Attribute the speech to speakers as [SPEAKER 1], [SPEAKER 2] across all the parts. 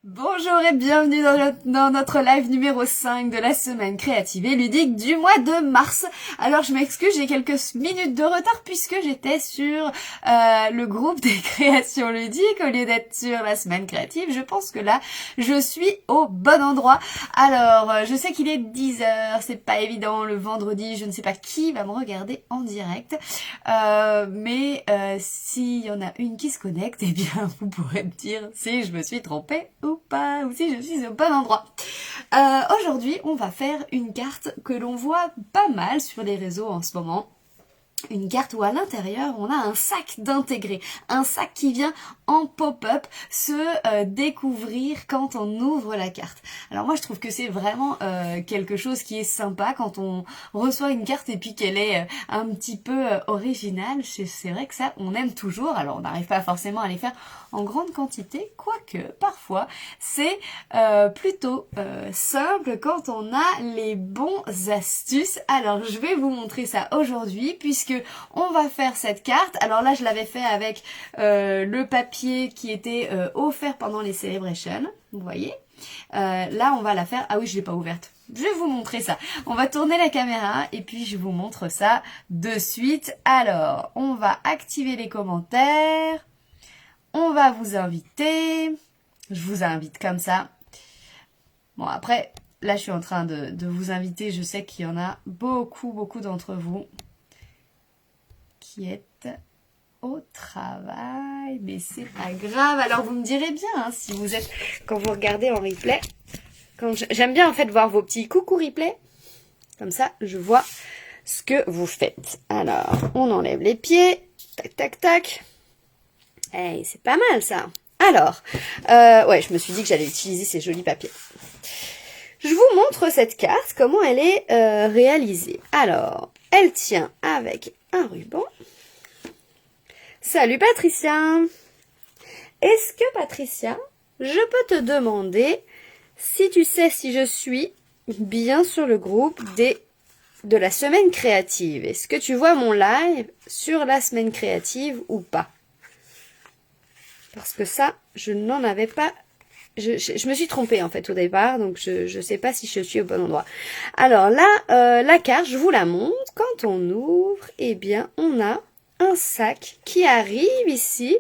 [SPEAKER 1] Bonjour et bienvenue dans notre live numéro 5 de la semaine créative et ludique du mois de mars. Alors je m'excuse, j'ai quelques minutes de retard puisque j'étais sur le groupe des créations ludiques au lieu d'être sur la semaine créative. Je pense que là, je suis au bon endroit. Alors, je sais qu'il est 10h, c'est pas évident le vendredi, je ne sais pas qui va me regarder en direct. Mais s'il y en a une qui se connecte, eh bien vous pourrez me dire si je me suis trompée ou pas, ou si je suis au bon endroit. Aujourd'hui, on va faire une carte que l'on voit pas mal sur les réseaux en ce moment. Une carte où à l'intérieur on a un sac d'intégrer, un sac qui vient en pop-up se découvrir quand on ouvre la carte. Alors moi je trouve que c'est vraiment quelque chose qui est sympa quand on reçoit une carte et puis qu'elle est un petit peu originale. C'est vrai que ça on aime toujours. Alors on n'arrive pas forcément à les faire en grande quantité, quoique parfois c'est plutôt simple quand on a les bons astuces. Alors je vais vous montrer ça aujourd'hui puisque on va faire cette carte. Alors là je l'avais fait avec le papier qui était offert pendant les celebrations, vous voyez. Là on va la faire, ah oui je l'ai pas ouverte, je vais vous montrer ça. On va tourner la caméra et puis je vous montre ça de suite. Alors on va activer les commentaires, on va vous inviter, je vous invite comme ça. Bon après là je suis en train de vous inviter, je sais qu'il y en a beaucoup d'entre vous qui êtes au travail, mais c'est pas grave. Alors vous me direz bien hein, si vous êtes, quand vous regardez en replay, j'aime bien en fait voir vos petits coucou replay, comme ça je vois ce que vous faites. Alors on enlève les pieds, tac tac tac, hey, c'est pas mal ça. Alors ouais, je me suis dit que j'allais utiliser ces jolis papiers. Je vous montre cette carte, comment elle est réalisée. Alors elle tient avec un ruban. Salut Patricia. Est-ce que Patricia, je peux te demander si tu sais si je suis bien sur le groupe de la semaine créative? Est-ce que tu vois mon live sur la semaine créative ou pas? Parce que ça, je n'en avais pas... Je me suis trompée en fait au départ, donc je ne sais pas si je suis au bon endroit. Alors là, la carte, je vous la montre. Quand on ouvre, eh bien, on a un sac qui arrive ici.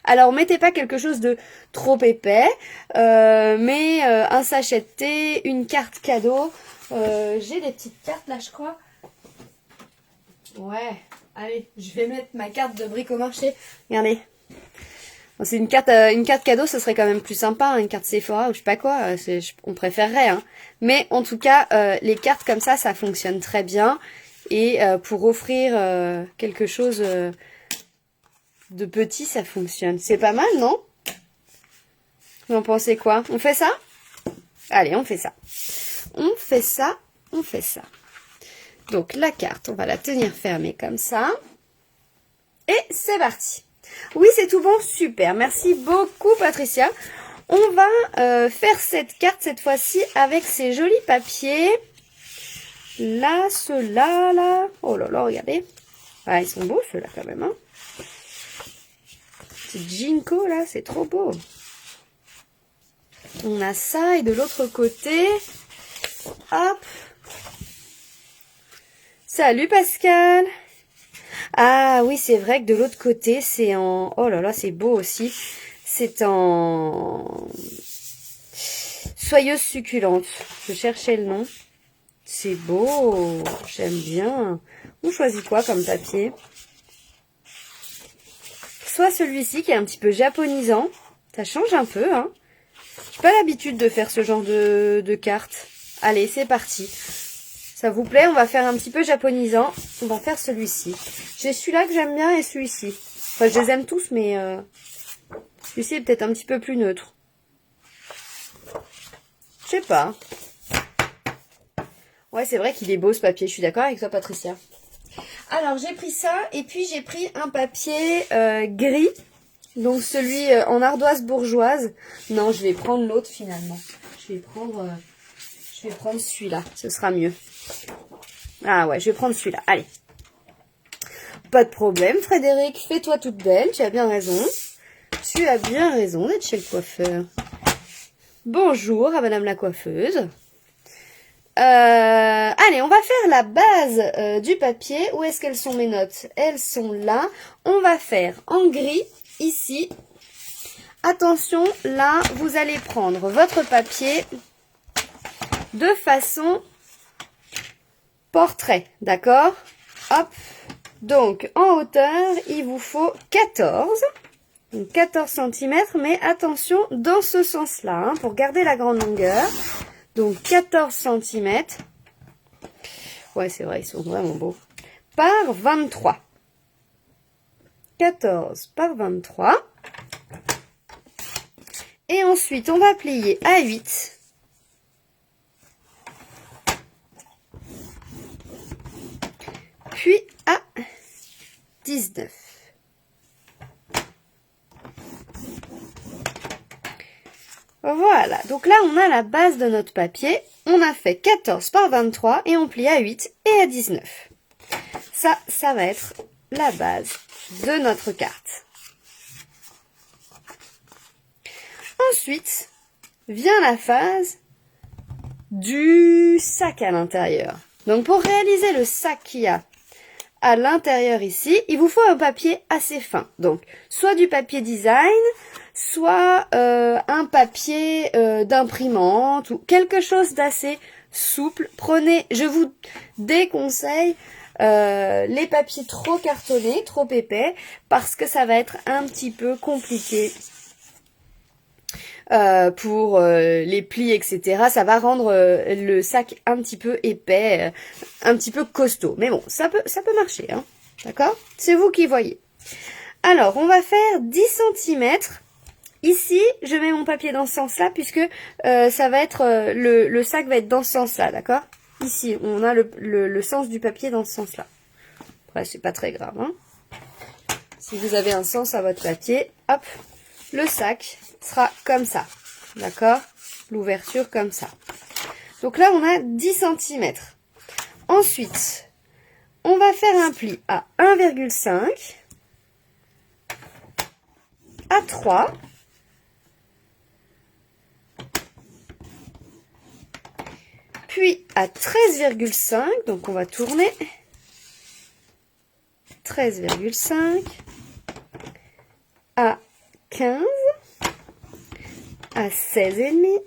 [SPEAKER 1] Alors, mettez pas quelque chose de trop épais, mais un sachet de thé, une carte cadeau. J'ai des petites cartes là, je crois. Ouais, allez, je vais mettre ma carte de Bricomarché. Regardez. Bon, c'est une carte cadeau, ce serait quand même plus sympa, hein, une carte Sephora ou je sais pas quoi, on préférerait. Hein. Mais en tout cas, les cartes comme ça fonctionne très bien. Et pour offrir quelque chose de petit, ça fonctionne. C'est pas mal, non? Vous en pensez quoi? On fait ça? Allez, on fait ça. On fait ça, on fait ça. Donc la carte, on va la tenir fermée comme ça. Et c'est parti. Oui, c'est tout bon, super. Merci beaucoup, Patricia. On va faire cette carte cette fois-ci avec ces jolis papiers. Là, ceux-là, là. Oh là là, regardez. Ah, ils sont beaux, ceux-là, quand même. Hein. C'est Jinko, là, c'est trop beau. On a ça, et de l'autre côté... Hop. Salut, Pascal. Ah oui, c'est vrai que de l'autre côté, c'est en... Oh là là, c'est beau aussi. C'est en... Soyeuse succulente. Je cherchais le nom. C'est beau. J'aime bien. On choisit quoi comme papier? Soit celui-ci qui est un petit peu japonisant. Ça change un peu, hein. J'ai pas l'habitude de faire ce genre de cartes. Allez, c'est parti. Ça vous plaît? On va faire un petit peu japonisant. On va faire celui-ci. J'ai celui-là que j'aime bien et celui-ci. Enfin, je les aime tous, mais celui-ci est peut-être un petit peu plus neutre. Je sais pas. Ouais, c'est vrai qu'il est beau ce papier. Je suis d'accord avec toi, Patricia. Alors, j'ai pris ça et puis j'ai pris un papier gris. Donc, celui en ardoise bourgeoise. Non, je vais prendre l'autre finalement. Je vais prendre celui-là. Ce sera mieux. Ah ouais, je vais prendre celui-là. Allez. Pas de problème, Frédéric. Fais-toi toute belle. Tu as bien raison. Tu as bien raison d'être chez le coiffeur. Bonjour à Madame la coiffeuse. Allez, on va faire la base du papier. Où est-ce qu'elles sont mes notes? Elles sont là. On va faire en gris, ici. Attention, là, vous allez prendre votre papier de façon portrait, d'accord? Hop. Donc, en hauteur, il vous faut 14. Donc 14 cm, mais attention, dans ce sens-là, hein, pour garder la grande longueur. Donc 14 cm. Ouais, c'est vrai, ils sont vraiment beaux. Par 23. 14 par 23. Et ensuite, on va plier à 8. Puis à 19. Voilà, donc là, on a la base de notre papier. On a fait 14 par 23 et on plie à 8 et à 19. Ça va être la base de notre carte. Ensuite, vient la phase du sac à l'intérieur. Donc, pour réaliser le sac qu'il y a à l'intérieur ici, il vous faut un papier assez fin. Donc, soit du papier design, soit un papier d'imprimante ou quelque chose d'assez souple. Prenez, je vous déconseille les papiers trop cartonnés, trop épais, parce que ça va être un petit peu compliqué pour les plis, etc. Ça va rendre le sac un petit peu épais, un petit peu costaud. Mais bon, ça peut marcher, hein. D'accord? C'est vous qui voyez. Alors, on va faire 10 cm. Ici, je mets mon papier dans ce sens-là, puisque ça va être le sac va être dans ce sens-là, d'accord? Ici, on a le sens du papier dans ce sens-là. Après, c'est pas très grave, hein. Si vous avez un sens à votre papier, hop, le sac sera comme ça, d'accord? L'ouverture comme ça. Donc là, on a 10 cm. Ensuite, on va faire un pli à 1,5, à 3, puis à 13,5, donc on va tourner, 13,5, à 15, à 16,5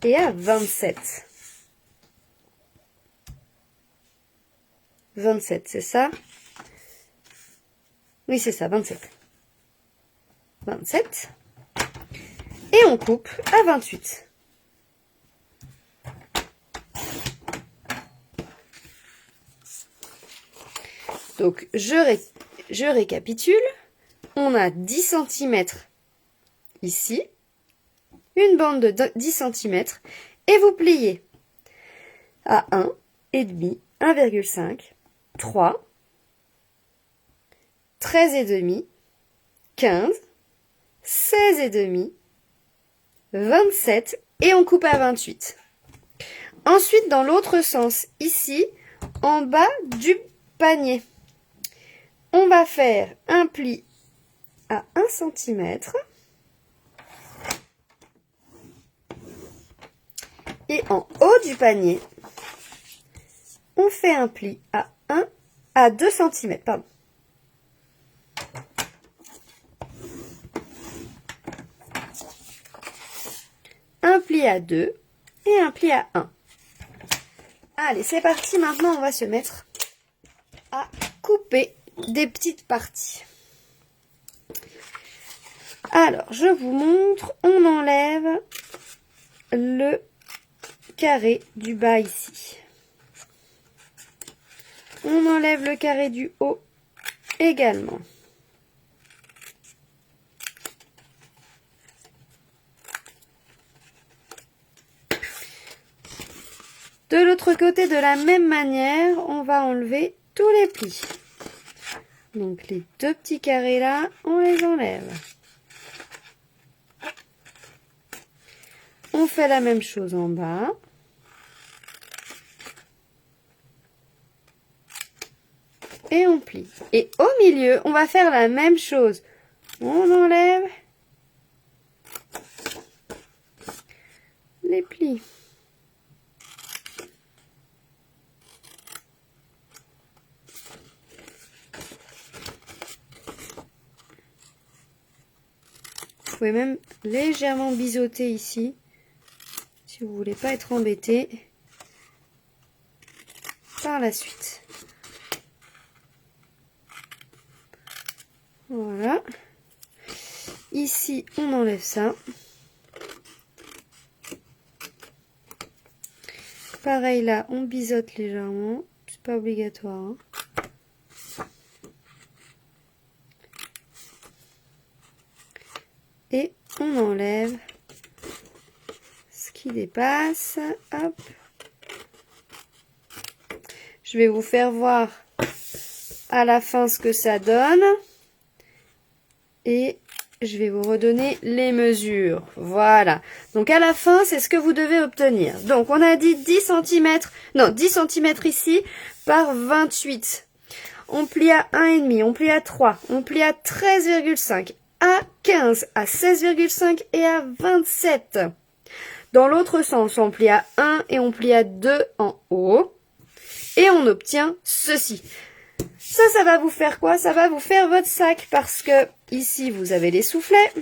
[SPEAKER 1] et à 27. 27, c'est ça? Oui, c'est ça, 27. 27. Et on coupe à 28. Donc, je récapitule. On a 10 cm ici, une bande de 10 cm, et vous pliez à 1,5, 1,5, 3, 13,5, 15, 16,5, 27, et on coupe à 28. Ensuite, dans l'autre sens, ici, en bas du panier, on va faire un pli à 1 cm et en haut du panier, on fait un pli à 2 cm, pardon. Un pli à 2 et un pli à 1. Allez, c'est parti, maintenant on va se mettre à couper des petites parties. Alors, je vous montre, on enlève le carré du bas ici. On enlève le carré du haut également. De l'autre côté, de la même manière, on va enlever tous les plis. Donc les deux petits carrés là, on les enlève. On fait la même chose en bas. Et on plie. Et au milieu, on va faire la même chose. On enlève les plis. Vous pouvez même légèrement biseauter ici, si vous voulez pas être embêté par la suite. Voilà. Ici, on enlève ça. Pareil là, on biseaute légèrement. C'est pas obligatoire, hein. Et on enlève ce qui dépasse. Hop. Je vais vous faire voir à la fin ce que ça donne. Et je vais vous redonner les mesures. Voilà. Donc à la fin, c'est ce que vous devez obtenir. Donc on a dit 10 cm, non 10 cm ici par 28. On plie à 1,5, on plie à 3, on plie à 13,5, à 15, à 16,5 et à 27. Dans l'autre sens, on plie à 1 et on plie à 2 en haut. Et on obtient ceci. Ça va vous faire quoi? Ça va vous faire votre sac parce que ici, vous avez les soufflets.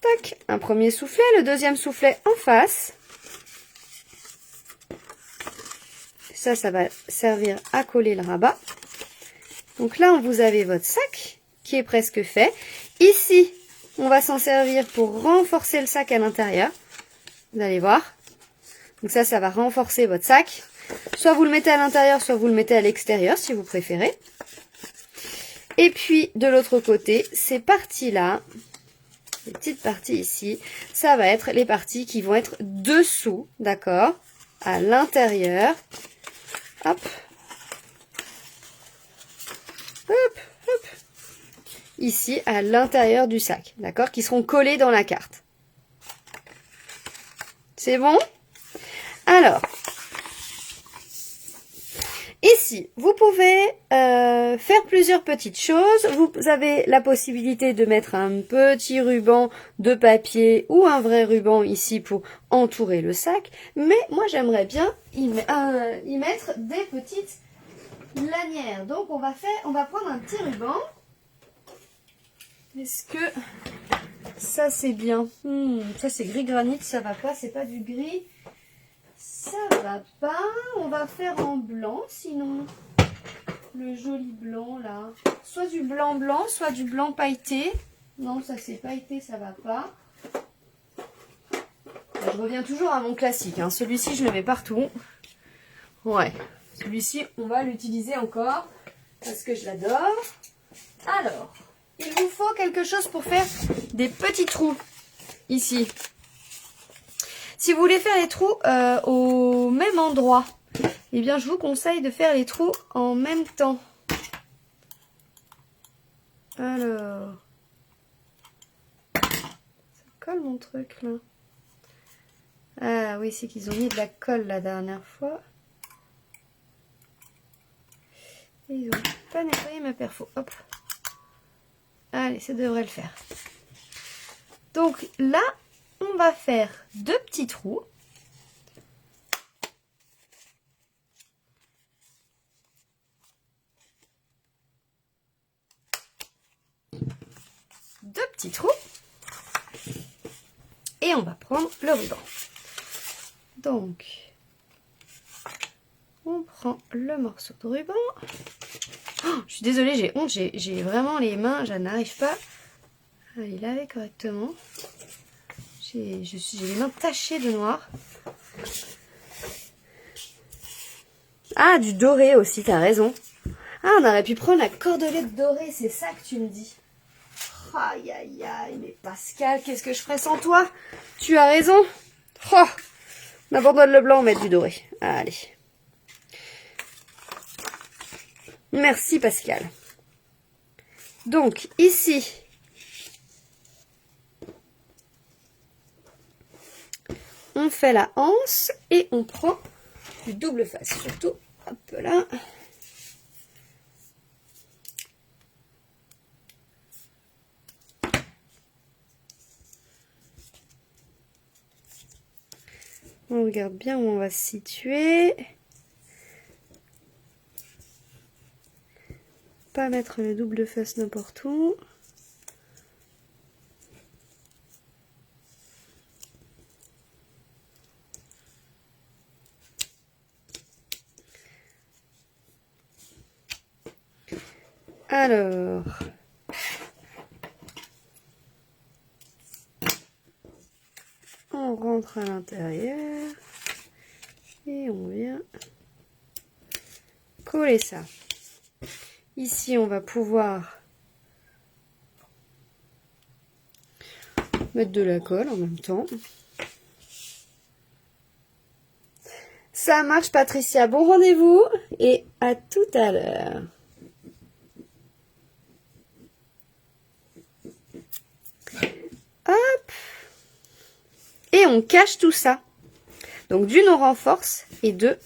[SPEAKER 1] Tac, un premier soufflet, le deuxième soufflet en face. Ça va servir à coller le rabat. Donc là, vous avez votre sac qui est presque fait. Ici, on va s'en servir pour renforcer le sac à l'intérieur. Vous allez voir. Donc ça va renforcer votre sac. Soit vous le mettez à l'intérieur, soit vous le mettez à l'extérieur si vous préférez. Et puis de l'autre côté, ces parties-là, les petites parties ici, ça va être les parties qui vont être dessous, d'accord, à l'intérieur. Hop. Hop, hop. Ici, à l'intérieur du sac, d'accord, qui seront collés dans la carte. C'est bon? Alors, ici, vous pouvez faire plusieurs petites choses. Vous avez la possibilité de mettre un petit ruban de papier ou un vrai ruban ici pour entourer le sac. Mais moi, j'aimerais bien y mettre des petites lanières. Donc, on va prendre un petit ruban. Est-ce que ça, c'est bien? Ça, c'est gris granit, ça va pas, c'est pas du gris. Ça va pas, on va faire en blanc, sinon le joli blanc là. Soit du blanc blanc, soit du blanc pailleté. Non, ça c'est pailleté, ça va pas. Je reviens toujours à mon classique, hein. Celui-ci je le mets partout. Ouais, celui-ci on va l'utiliser encore parce que je l'adore. Alors, il vous faut quelque chose pour faire des petits trous ici. Si vous voulez faire les trous au même endroit, eh bien je vous conseille de faire les trous en même temps. Alors, ça colle mon truc là. Ah oui, c'est qu'ils ont mis de la colle la dernière fois. Et ils n'ont pas nettoyé ma perfo. Hop. Allez, ça devrait le faire. Donc là, on va faire deux petits trous. Deux petits trous. Et on va prendre le ruban. Donc, on prend le morceau de ruban. Oh, je suis désolée, j'ai honte, j'ai vraiment les mains, je n'arrive pas à les laver correctement. J'ai les mains tachées de noir. Ah, du doré aussi, t'as raison. Ah, on aurait pu prendre la cordelette dorée, c'est ça que tu me dis. Aïe, aïe, aïe, mais Pascal, qu'est-ce que je ferais sans toi? Tu as raison. Oh, on abandonne le blanc, on met du doré. Allez. Merci Pascal. Donc, ici, on fait la anse et on prend du double face. Surtout, hop là. On regarde bien où on va se situer. Pas mettre le double face n'importe où. Alors, on rentre à l'intérieur et on vient coller ça. Ici, on va pouvoir mettre de la colle en même temps. Ça marche, Patricia. Bon rendez-vous et à tout à l'heure. Hop. Et on cache tout ça. Donc d'une, on renforce et deux,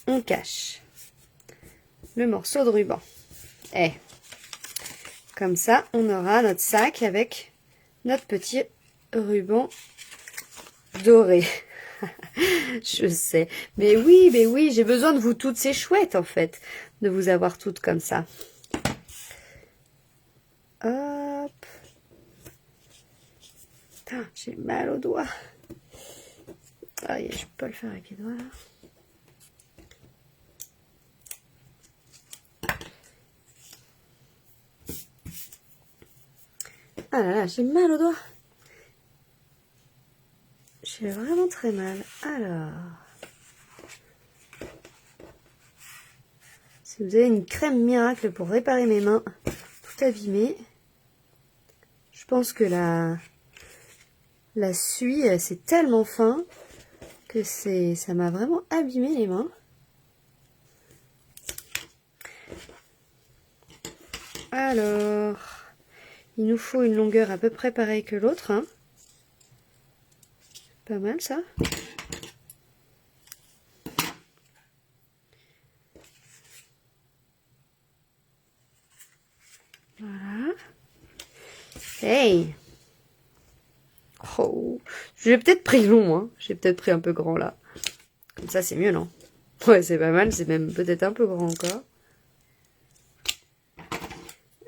[SPEAKER 1] on cache le morceau de ruban. Et comme ça, on aura notre sac avec notre petit ruban doré. Je sais. Mais oui, j'ai besoin de vous toutes. C'est chouette en fait de vous avoir toutes comme ça. Hop. Putain, j'ai mal aux doigts. Aïe, je peux pas le faire avec les doigts là. Ah là là, j'ai mal aux doigts. J'ai vraiment très mal. Alors, si vous avez une crème miracle pour réparer mes mains tout abîmées, je pense que la suie, c'est tellement fin que ça m'a vraiment abîmé les mains. Alors, il nous faut une longueur à peu près pareille que l'autre. Hein. Pas mal ça. Voilà. Hey! Oh, j'ai peut-être pris long, hein. J'ai peut-être pris un peu grand là. Comme ça, c'est mieux, non? Ouais, c'est pas mal, c'est même peut-être un peu grand encore.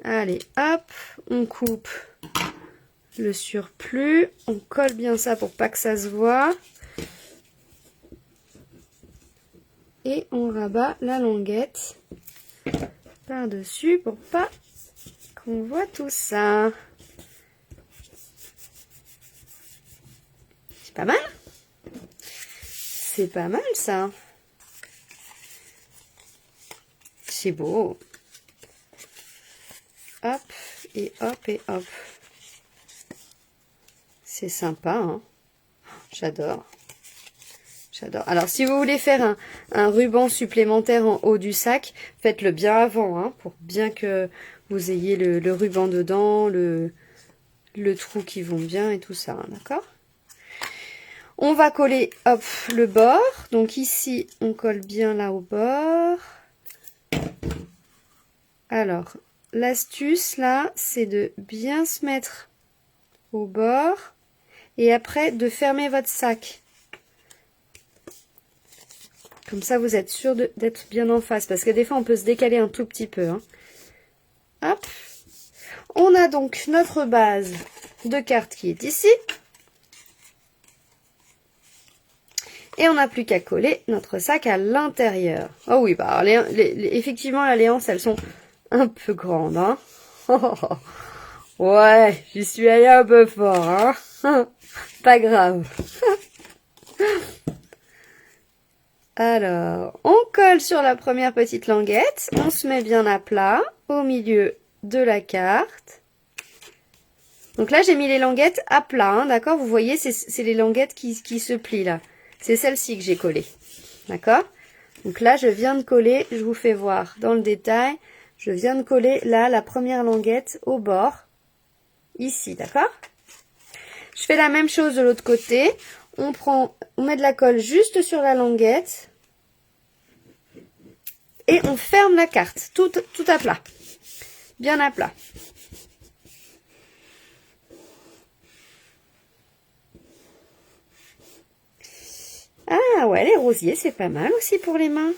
[SPEAKER 1] Allez, hop, on coupe le surplus. On colle bien ça pour pas que ça se voit. Et on rabat la languette par-dessus pour pas qu'on voit tout ça. C'est pas mal? C'est pas mal ça. C'est beau. Hop, et hop, et hop. C'est sympa, hein. J'adore. J'adore. Alors, si vous voulez faire un ruban supplémentaire en haut du sac, faites-le bien avant, hein, pour bien que vous ayez le ruban dedans, le trou qui vont bien et tout ça, hein, d'accord? On va coller, hop, le bord. Donc ici, on colle bien là au bord. Alors, l'astuce là, c'est de bien se mettre au bord et après de fermer votre sac. Comme ça, vous êtes sûr d'être bien en face parce que des fois, on peut se décaler un tout petit peu. Hein. Hop. On a donc notre base de carte qui est ici. Et on n'a plus qu'à coller notre sac à l'intérieur. Oh oui, bah alors effectivement, les hanches, elles sont un peu grandes. Hein. Ouais, j'y suis allée un peu fort. Hein. Pas grave. Alors, on colle sur la première petite languette. On se met bien à plat au milieu de la carte. Donc là, j'ai mis les languettes à plat. Hein, d'accord? Vous voyez, c'est les languettes qui se plient là. C'est celle-ci que j'ai collée. D'accord? Donc là, je viens de coller, je vous fais voir dans le détail. Je viens de coller là la première languette au bord. Ici, d'accord? Je fais la même chose de l'autre côté. On met de la colle juste sur la languette. Et on ferme la carte, tout à plat. Bien à plat. Ouais, les rosiers, c'est pas mal aussi pour les mains.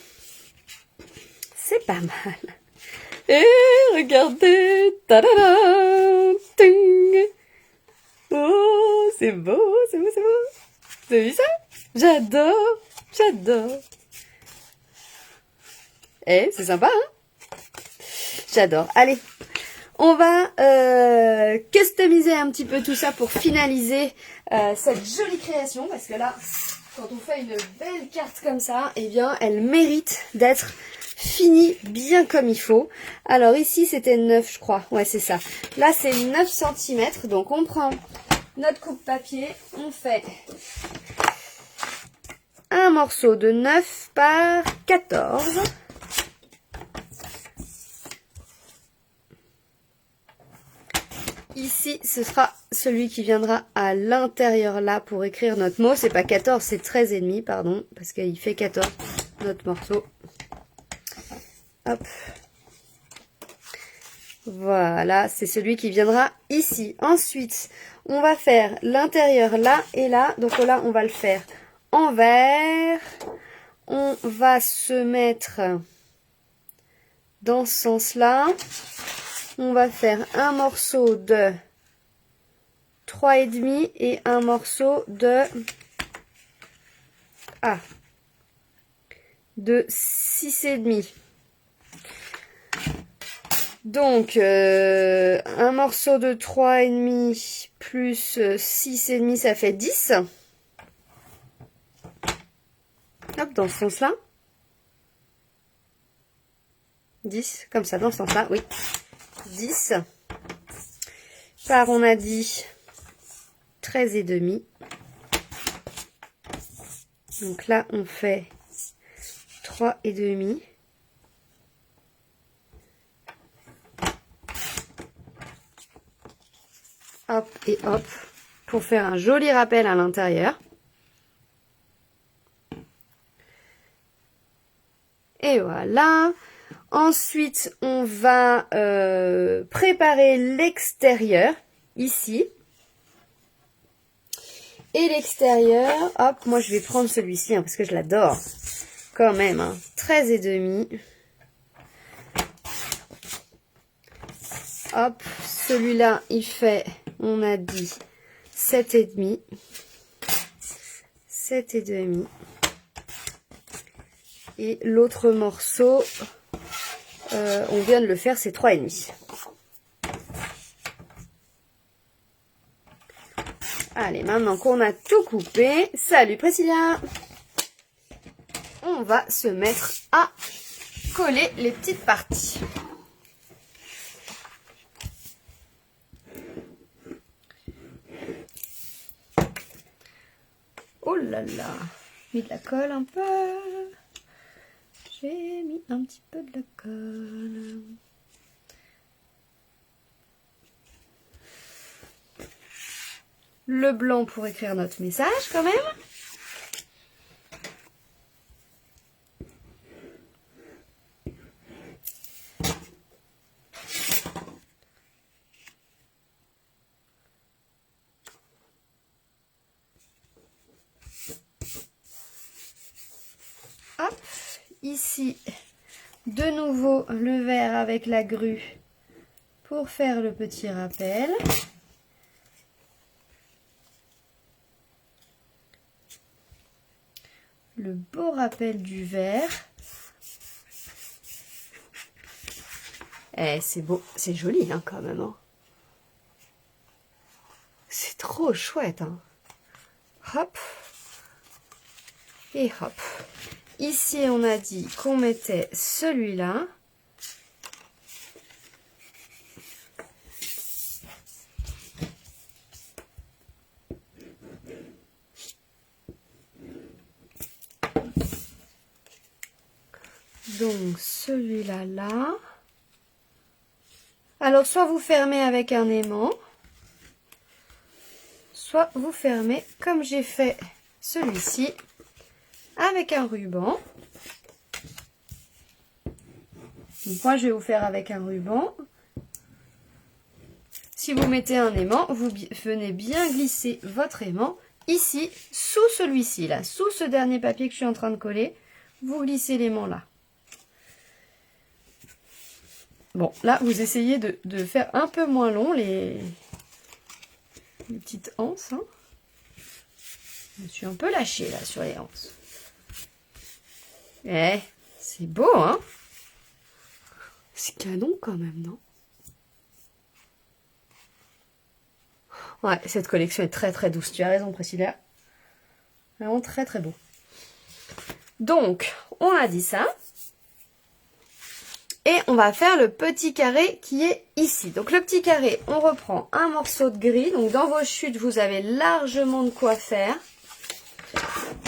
[SPEAKER 1] C'est pas mal. Et regardez, tadada, ting. Oh, c'est beau, c'est beau, c'est beau. Vous avez vu ça? J'adore, j'adore. Eh, c'est sympa, hein? J'adore. Allez, on va customiser un petit peu tout ça pour finaliser cette jolie création. Parce que là, quand on fait une belle carte comme ça, eh bien, elle mérite d'être finie bien comme il faut. Alors ici, c'était 9, je crois. Ouais, c'est ça. Là, c'est 9 cm. Donc, on prend notre coupe-papier. On fait un morceau de 9 par 14. Ici, ce sera celui qui viendra à l'intérieur là pour écrire notre mot. C'est pas 14, c'est 13,5, pardon, parce qu'il fait 14, notre morceau. Hop. Voilà, c'est celui qui viendra ici. Ensuite, on va faire l'intérieur là et là. Donc là, on va le faire en vert. On va se mettre dans ce sens-là. On va faire un morceau de 3,5 et un morceau de 6,5. Donc, un morceau de 3,5 plus 6,5, ça fait 10. Hop, dans ce sens-là. 10, comme ça, dans ce sens-là, oui. 10 par, on a dit, 13,5. Donc là, on fait 3,5. Hop et hop, pour faire un joli rappel à l'intérieur. Et voilà. Ensuite, on va préparer l'extérieur, ici. Et l'extérieur, hop, moi je vais prendre celui-ci, hein, parce que je l'adore. Quand même, hein, 13,5. Hop, celui-là, il fait, on a dit, 7,5. 7,5. Et l'autre morceau, on vient de le faire, c'est 3,5. Allez, maintenant qu'on a tout coupé, salut Priscilla! On va se mettre à coller les petites parties. Oh là là, j'ai mis de la colle un peu. J'ai mis un petit peu de la colle. Le blanc pour écrire notre message quand même. Hop, ici, de nouveau le vert avec la grue pour faire le petit rappel. Le beau rappel du vert. Eh, c'est beau, c'est joli hein, quand même. Hein. C'est trop chouette. Hein. Hop. Et hop. Ici, on a dit qu'on mettait celui-là. Donc, celui-là, là. Alors, soit vous fermez avec un aimant, soit vous fermez comme j'ai fait celui-ci, avec un ruban. Donc, moi, je vais vous faire avec un ruban. Si vous mettez un aimant, vous venez bien glisser votre aimant ici, sous celui-ci, là, sous ce dernier papier que je suis en train de coller, vous glissez l'aimant là. Bon, là, vous essayez de faire un peu moins long les petites anses. Hein. Je me suis un peu lâchée là sur les anses. Eh, c'est beau, hein? C'est canon quand même, non? Ouais, cette collection est très très douce. Tu as raison, Priscilla. Vraiment très très beau. Donc, on a dit ça. Et on va faire le petit carré qui est ici. Donc le petit carré, on reprend un morceau de gris. Donc dans vos chutes, vous avez largement de quoi faire.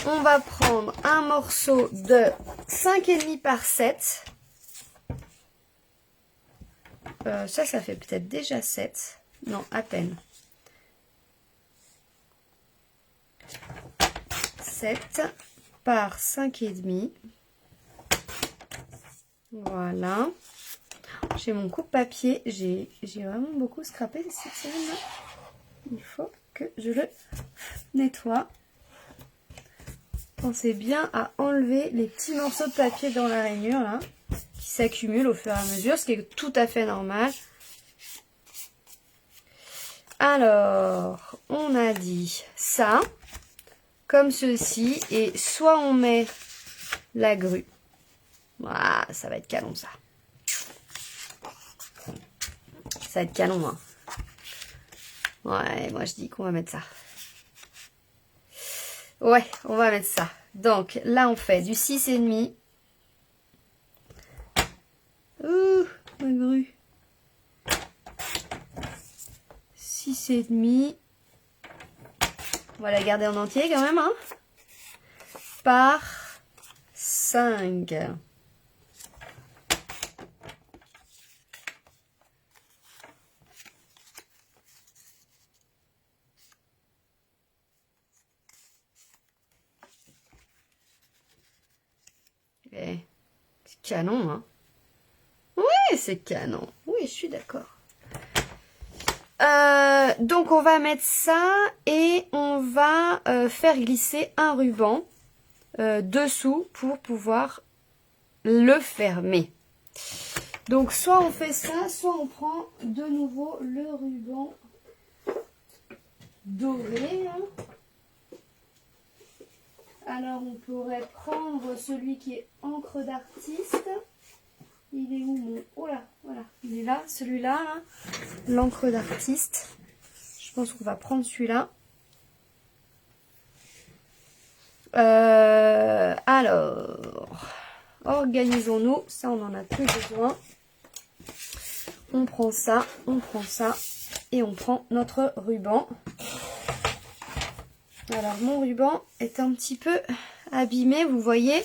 [SPEAKER 1] On va prendre un morceau de 5,5 par 7. Ça fait peut-être déjà 7. Non, à peine. 7 par 5,5. Voilà. J'ai mon coupe-papier. J'ai vraiment beaucoup scrapé cette semaine. Il faut que je le nettoie. Pensez bien à enlever les petits morceaux de papier dans la rainure là, qui s'accumulent au fur et à mesure, ce qui est tout à fait normal. Alors, on a dit ça, comme ceci, et soit on met la grue. Voilà, ça va être canon ça. Ça va être canon, hein. Ouais, moi je dis qu'on va mettre ça. Ouais, on va mettre ça. Donc là on fait du 6,5. Ouh, ma grue. 6,5. On va la garder en entier quand même, hein. Par 5. Eh, c'est canon, hein. Oui, c'est canon. Oui, je suis d'accord. Donc on va mettre ça et on va faire glisser un ruban dessous pour pouvoir le fermer. Donc soit on fait ça, soit on prend de nouveau le ruban doré. Hein. Alors on pourrait prendre celui qui est encre d'artiste. Il est où mon... Oh là, voilà. Il est là, celui-là, là. L'encre d'artiste. Je pense qu'on va prendre celui-là. Alors, organisons-nous. Ça, on n'en a plus besoin. On prend ça et on prend notre ruban. Alors, mon ruban est un petit peu abîmé, vous voyez,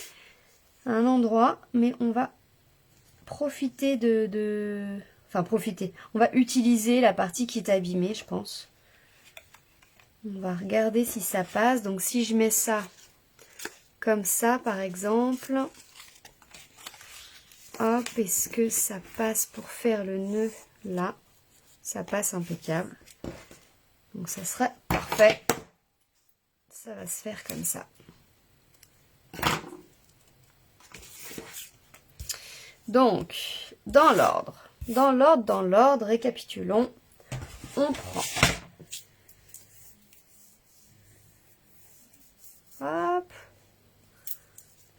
[SPEAKER 1] à un endroit, mais on va profiter Enfin, profiter. On va utiliser la partie qui est abîmée, je pense. On va regarder si ça passe. Donc, si je mets ça comme ça, par exemple. Hop, est-ce que ça passe pour faire le nœud là? Ça passe impeccable. Donc, ça serait parfait. Ça va se faire comme ça. Donc, dans l'ordre, récapitulons. On prend, hop,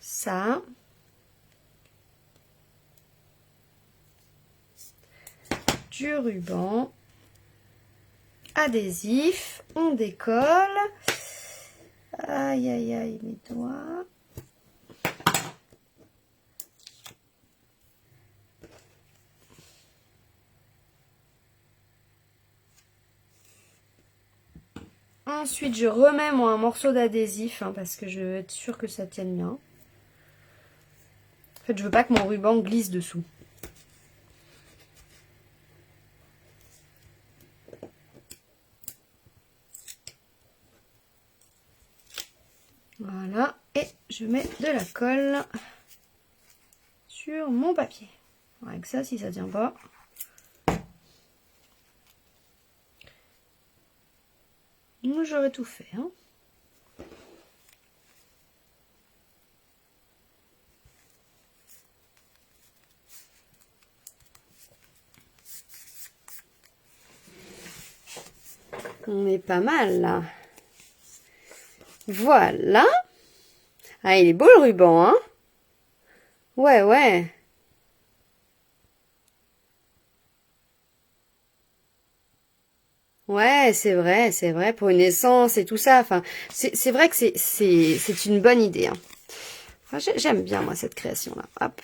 [SPEAKER 1] ça, du ruban, adhésif, on décolle. Aïe, aïe, aïe, mes doigts. Ensuite, je remets moi un morceau d'adhésif hein, parce que je veux être sûre que ça tienne bien. En fait, je veux pas que mon ruban glisse dessous. Voilà, et je mets de la colle sur mon papier. Avec ça, si ça tient pas. J'aurais tout fait. Hein. On est pas mal là. Voilà. Ah, il est beau le ruban, hein? Ouais, ouais. Ouais, c'est vrai, pour une naissance et tout ça. Enfin, c'est vrai que c'est une bonne idée, hein. Enfin, j'aime bien, moi, cette création-là. Hop.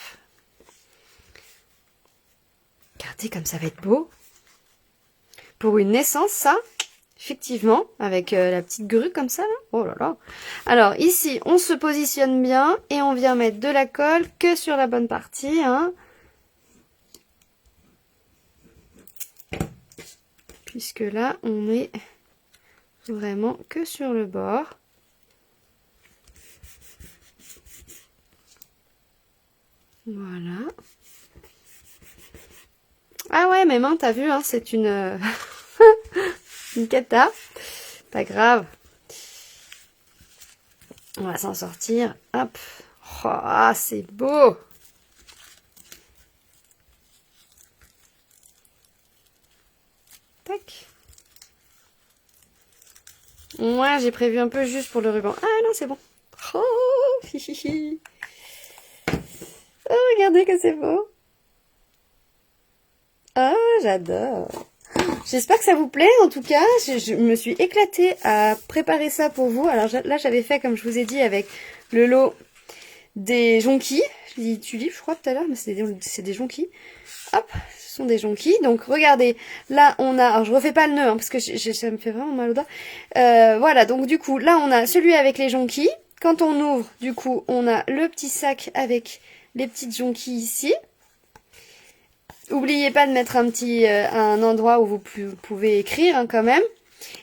[SPEAKER 1] Regardez comme ça va être beau. Pour une naissance, ça, effectivement, avec la petite grue comme ça, là. Oh là là. Alors, ici, on se positionne bien et on vient mettre de la colle que sur la bonne partie, hein. Puisque là, on est vraiment que sur le bord. Voilà. Ah ouais, mes mains, t'as vu, hein, c'est une... une cata. Pas grave. On va s'en sortir. Hop. Oh, ah, c'est beau. Tac. Moi, j'ai prévu un peu juste pour le ruban. Ah non, c'est bon. Oh, hihihi. Oh, regardez que c'est beau. Ah, j'adore. J'espère que ça vous plaît. En tout cas, je me suis éclatée à préparer ça pour vous. Alors là, j'avais fait, comme je vous ai dit, avec le lot des jonquilles. Je dis tulipes, je crois, tout à l'heure, mais c'est des jonquilles. Hop, ce sont des jonquilles. Donc, regardez, là, on a... Alors, je refais pas le nœud, hein, parce que ça me fait vraiment mal au doigt. Voilà, donc du coup, là, on a celui avec les jonquilles. Quand on ouvre, du coup, on a le petit sac avec les petites jonquilles ici. N'oubliez pas de mettre un endroit où vous pouvez écrire, hein, quand même.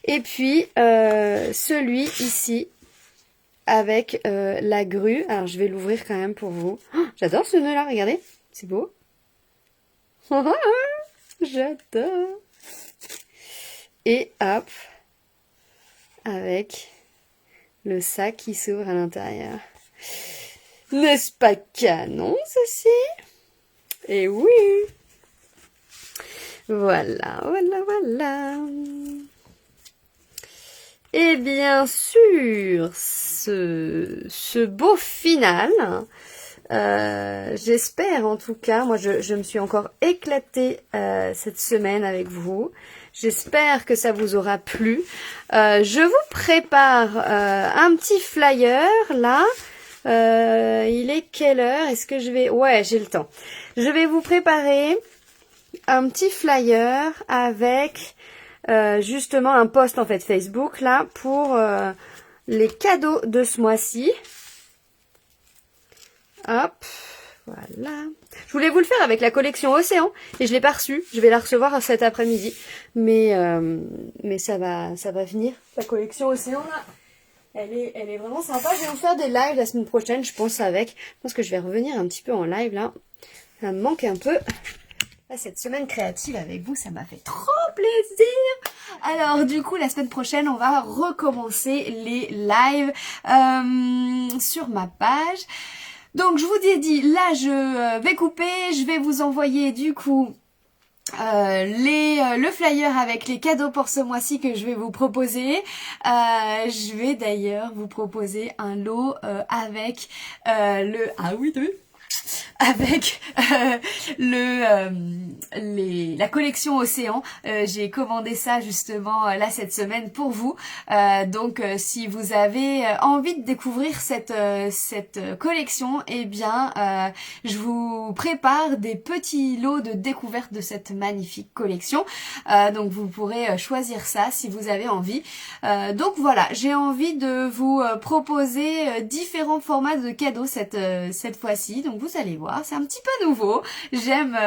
[SPEAKER 1] Et puis, celui ici, avec la grue. Alors, je vais l'ouvrir quand même pour vous. Oh, j'adore ce nœud-là, regardez. C'est beau. J'adore. Et hop, avec le sac qui s'ouvre à l'intérieur. N'est-ce pas canon, ceci? Et oui. Voilà, voilà, voilà. Et bien sûr, ce beau final, j'espère en tout cas, moi je me suis encore éclatée cette semaine avec vous. J'espère que ça vous aura plu. Je vous prépare un petit flyer là. Il est quelle heure? Est-ce que je vais... Ouais, j'ai le temps. Je vais vous préparer un petit flyer avec justement un post en fait Facebook là pour les cadeaux de ce mois-ci. Hop, voilà. Je voulais vous le faire avec la collection Océan et je l'ai pas reçue. Je vais la recevoir cet après-midi, mais ça va venir. La collection Océan là, elle est vraiment sympa. Je vais vous faire des lives la semaine prochaine, je pense avec. Je pense que je vais revenir un petit peu en live là. Ça me manque un peu. Là, cette semaine créative avec vous, ça m'a fait trop plaisir. Alors du coup, la semaine prochaine, on va recommencer les lives sur ma page. Donc je vous ai dit, là je vais couper, je vais vous envoyer du coup le flyer avec les cadeaux pour ce mois-ci que je vais vous proposer. Je vais d'ailleurs vous proposer un lot avec ah oui, t'as vu, avec la collection Océan. J'ai commandé ça justement là cette semaine pour vous. Donc si vous avez envie de découvrir cette collection, eh bien je vous prépare des petits lots de découverte de cette magnifique collection. Donc vous pourrez choisir ça si vous avez envie. Donc voilà, j'ai envie de vous proposer différents formats de cadeaux cette fois-ci. Donc vous allez voir, c'est un petit peu nouveau. J'aime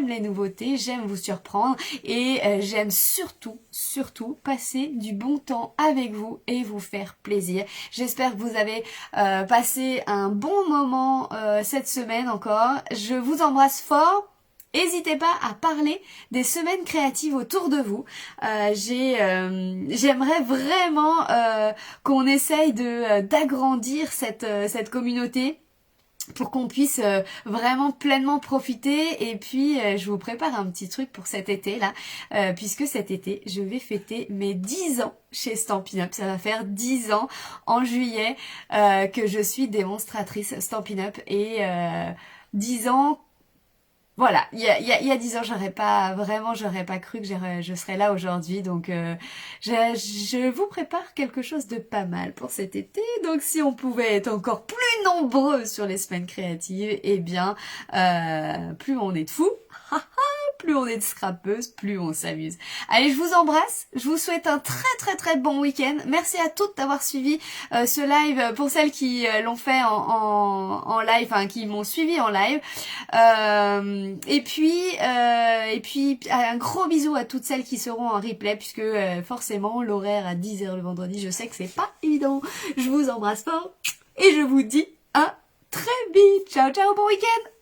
[SPEAKER 1] les nouveautés, j'aime vous surprendre et j'aime surtout passer du bon temps avec vous et vous faire plaisir. J'espère que vous avez passé un bon moment cette semaine encore. Je vous embrasse fort. N'hésitez pas à parler des semaines créatives autour de vous. J'aimerais vraiment qu'on essaye d'agrandir cette communauté. pour qu'on puisse vraiment pleinement profiter. Et puis je vous prépare un petit truc pour cet été là, puisque cet été je vais fêter mes 10 ans chez Stampin' Up. Ça va faire 10 ans en juillet que je suis démonstratrice Stampin' Up, et 10 ans. Voilà, il y a 10 ans, j'aurais pas cru que je serais là aujourd'hui. Donc, je vous prépare quelque chose de pas mal pour cet été. Donc, si on pouvait être encore plus nombreux sur les semaines créatives, eh bien, plus on est de fous. Plus on est de scrappeuses, plus on s'amuse. Allez, je vous embrasse, je vous souhaite un très très très bon week-end. Merci à toutes d'avoir suivi ce live, pour celles qui l'ont fait en live, enfin qui m'ont suivi en live. Et puis un gros bisou à toutes celles qui seront en replay, puisque forcément l'horaire à 10h le vendredi, je sais que c'est pas évident. Je vous embrasse fort et je vous dis à très vite. Ciao ciao, bon week-end.